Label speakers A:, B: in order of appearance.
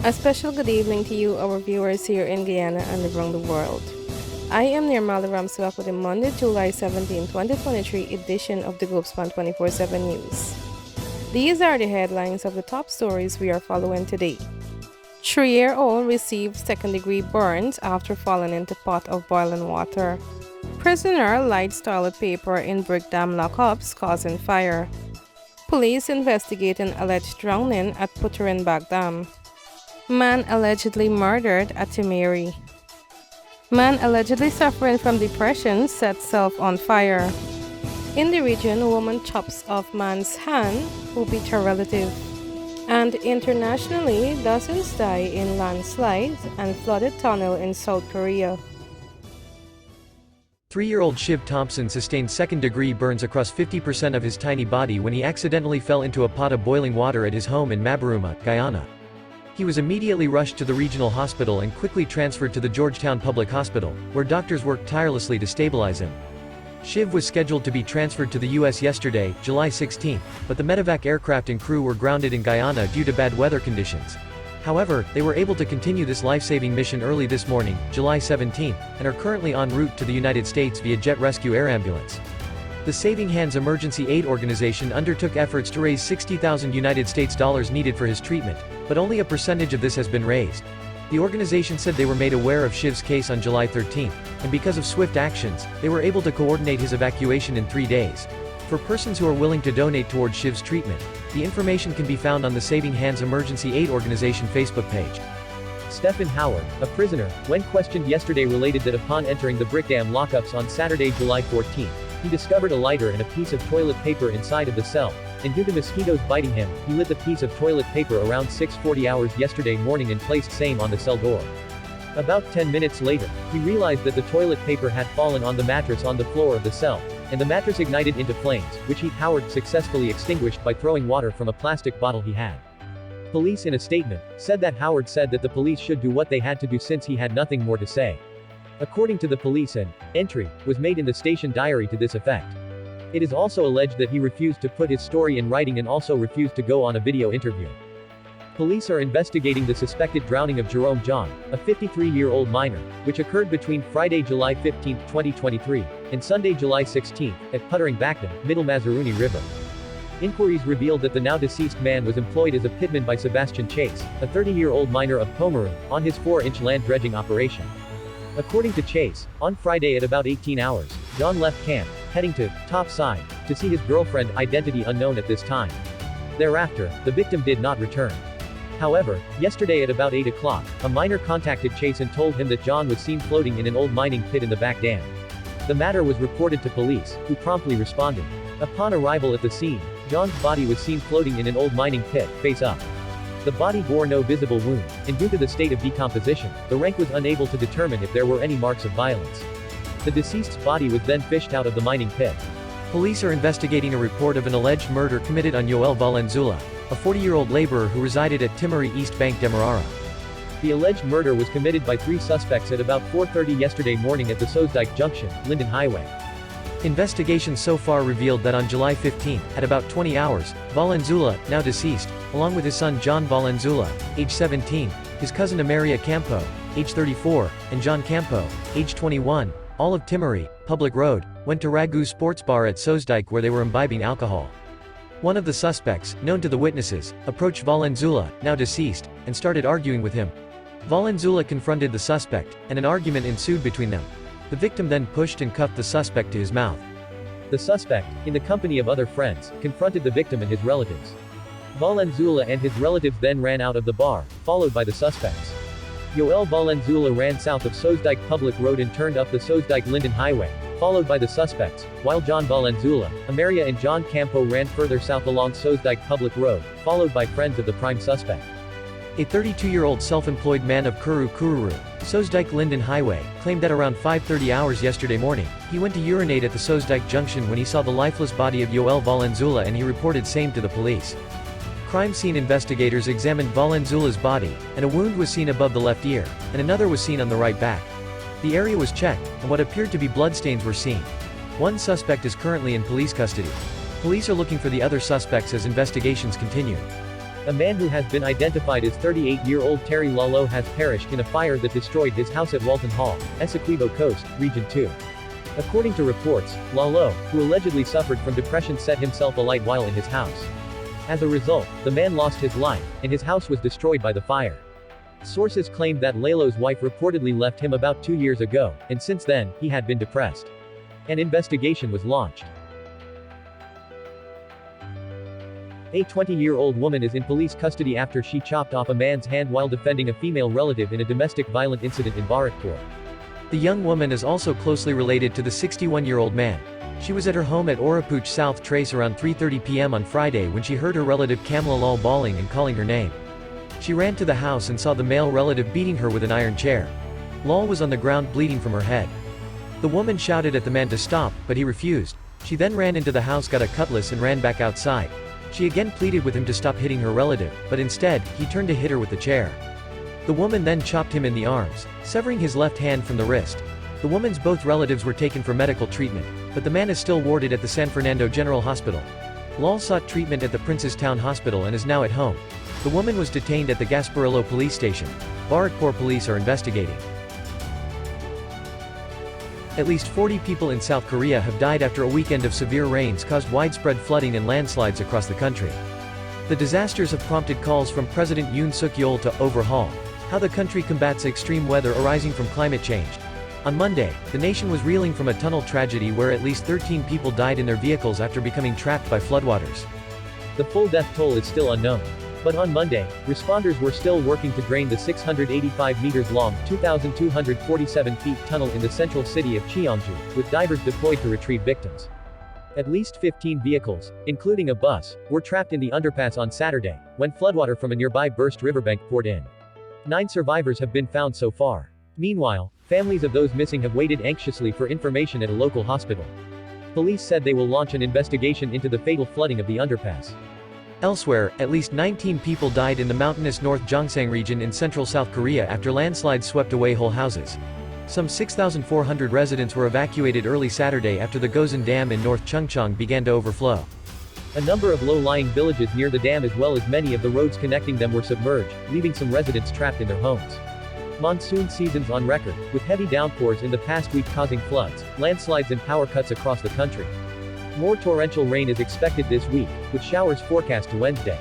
A: A special good evening to you, our viewers here in Guyana and around the world. I am Nirmala Ramswak with the Monday, July 17, 2023 edition of the Globespan 24/7 News. These are the headlines of the top stories we are following today. 3-year-old received second-degree burns after falling into pot of boiling water. Prisoner lights toilet paper in brick dam lockups, causing fire. Police investigating alleged drowning at Puturinbag Dam. Man allegedly murdered at Timeri. Man allegedly suffering from depression sets self on fire. In the region, a woman chops off man's hand who beat her relative. And internationally, dozens die in landslides and flooded tunnel in South Korea.
B: 3-year-old Shiv Thompson sustained second-degree burns across 50% of his tiny body when he accidentally fell into a pot of boiling water at his home in Mabaruma, Guyana. He was immediately rushed to the regional hospital and quickly transferred to the Georgetown Public Hospital, where doctors worked tirelessly to stabilize him. Shiv was scheduled to be transferred to the U.S. yesterday, July 16, but the medevac aircraft and crew were grounded in Guyana due to bad weather conditions. However, they were able to continue this life-saving mission early this morning, July 17, and are currently en route to the United States via jet rescue air ambulance. The Saving Hands Emergency Aid Organization undertook efforts to raise $60,000 needed for his treatment, but only a percentage of this has been raised. The organization said they were made aware of Shiv's case on July 13, and because of swift actions, they were able to coordinate his evacuation in 3 days. For persons who are willing to donate towards Shiv's treatment, the information can be found on the Saving Hands Emergency Aid Organization Facebook page.
C: Stephen Howard, a prisoner, when questioned yesterday related that upon entering the brick dam lockups on Saturday, July 14, he discovered a lighter and a piece of toilet paper inside of the cell, and due to mosquitoes biting him, he lit the piece of toilet paper around 6:40 hours yesterday morning and placed same on the cell door. About 10 minutes later, he realized that the toilet paper had fallen on the mattress on the floor of the cell, and the mattress ignited into flames, which Howard successfully extinguished by throwing water from a plastic bottle he had. Police in a statement, said that Howard said that the police should do what they had to do since he had nothing more to say. According to the police, an entry was made in the station diary to this effect. It is also alleged that he refused to put his story in writing and also refused to go on a video interview. Police are investigating the suspected drowning of Jerome John, a 53-year-old minor, which occurred between Friday, July 15, 2023, and Sunday, July 16, at Puturinbag Dam, Middle Mazaruni River. Inquiries revealed that the now-deceased man was employed as a pitman by Sebastian Chase, a 30-year-old miner of Pomeroon, on his 4-inch land dredging operation. According to Chase, on Friday at about 18 hours, John left camp, heading to Topside, to see his girlfriend, identity unknown at this time. Thereafter, the victim did not return. However, yesterday at about 8 o'clock, a miner contacted Chase and told him that John was seen floating in an old mining pit in the back dam. The matter was reported to police, who promptly responded. Upon arrival at the scene, John's body was seen floating in an old mining pit, face up. The body bore no visible wound, and due to the state of decomposition, the rank was unable to determine if there were any marks of violence. The deceased's body was then fished out of the mining pit.
B: Police are investigating a report of an alleged murder committed on Yoel Valenzuela, a 40-year-old laborer who resided at Timeri East Bank Demerara.
C: The alleged murder was committed by 3 suspects at about 4:30 yesterday morning at the Sosdike Junction, Linden Highway.
B: Investigations so far revealed that on July 15, at about 20 hours, Valenzuela, now deceased, along with his son John Valenzuela, age 17, his cousin Amaria Campo, age 34, and John Campo, age 21, all of Timeri, Public Road, went to Ragu Sports Bar at Sosdike where they were imbibing alcohol. One of the suspects, known to the witnesses, approached Valenzuela, now deceased, and started arguing with him. Valenzuela confronted the suspect, and an argument ensued between them. The victim then pushed and cuffed the suspect to his mouth.
C: The suspect, in the company of other friends, confronted the victim and his relatives. Valenzuela and his relatives then ran out of the bar, followed by the suspects. Yoel Valenzuela ran south of Sosdike Public Road and turned up the Sosdike Linden Highway, followed by the suspects, while John Valenzuela, Amaria and John Campo ran further south along Sosdike Public Road, followed by friends of the prime suspect.
B: A 32-year-old self-employed man of Kururu, Sosdike Linden Highway, claimed that around 5:30 hours yesterday morning, he went to urinate at the Sosdike Junction when he saw the lifeless body of Yoel Valenzuela and he reported same to the police. Crime scene investigators examined Valenzuela's body, and a wound was seen above the left ear, and another was seen on the right back. The area was checked, and what appeared to be bloodstains were seen. One suspect is currently in police custody. Police are looking for the other suspects as investigations continue.
C: A man who has been identified as 38-year-old Terry Lalo has perished in a fire that destroyed his house at Walton Hall, Essequibo Coast, Region 2. According to reports, Lalo, who allegedly suffered from depression, set himself alight while in his house. As a result, the man lost his life, and his house was destroyed by the fire. Sources claimed that Lalo's wife reportedly left him about 2 years ago, and since then, he had been depressed. An investigation was launched. A 20-year-old woman is in police custody after she chopped off a man's hand while defending a female relative in a domestic violent incident in Barakpur.
B: The young woman is also closely related to the 61-year-old man. She was at her home at Orapuch South Trace around 3:30 p.m. on Friday when she heard her relative Kamla Lal bawling and calling her name. She ran to the house and saw the male relative beating her with an iron chair. Lal was on the ground bleeding from her head. The woman shouted at the man to stop, but he refused. She then ran into the house, got a cutlass and ran back outside. She again pleaded with him to stop hitting her relative, but instead, he turned to hit her with the chair. The woman then chopped him in the arms, severing his left hand from the wrist. The woman's both relatives were taken for medical treatment, but the man is still warded at the San Fernando General Hospital. Lal sought treatment at the Prince's Town Hospital and is now at home. The woman was detained at the Gasparillo police station. Barakpur police are investigating. At least 40 people in South Korea have died after a weekend of severe rains caused widespread flooding and landslides across the country. The disasters have prompted calls from President Yoon Suk-yeol to overhaul how the country combats extreme weather arising from climate change. On Monday, the nation was reeling from a tunnel tragedy where at least 13 people died in their vehicles after becoming trapped by floodwaters.
C: The full death toll is still unknown. But on Monday, responders were still working to drain the 685 meters long, 2,247 feet tunnel in the central city of Cheongju, with divers deployed to retrieve victims. At least 15 vehicles, including a bus, were trapped in the underpass on Saturday, when floodwater from a nearby burst riverbank poured in. 9 survivors have been found so far. Meanwhile, families of those missing have waited anxiously for information at a local hospital. Police said they will launch an investigation into the fatal flooding of the underpass.
B: Elsewhere, at least 19 people died in the mountainous North Gyeongsang region in central South Korea after landslides swept away whole houses. Some 6,400 residents were evacuated early Saturday after the Gozan Dam in North Chungcheong began to overflow.
C: A number of low-lying villages near the dam as well as many of the roads connecting them were submerged, leaving some residents trapped in their homes. Monsoon season's on record, with heavy downpours in the past week causing floods, landslides and power cuts across the country. More torrential rain is expected this week, with showers forecast to Wednesday.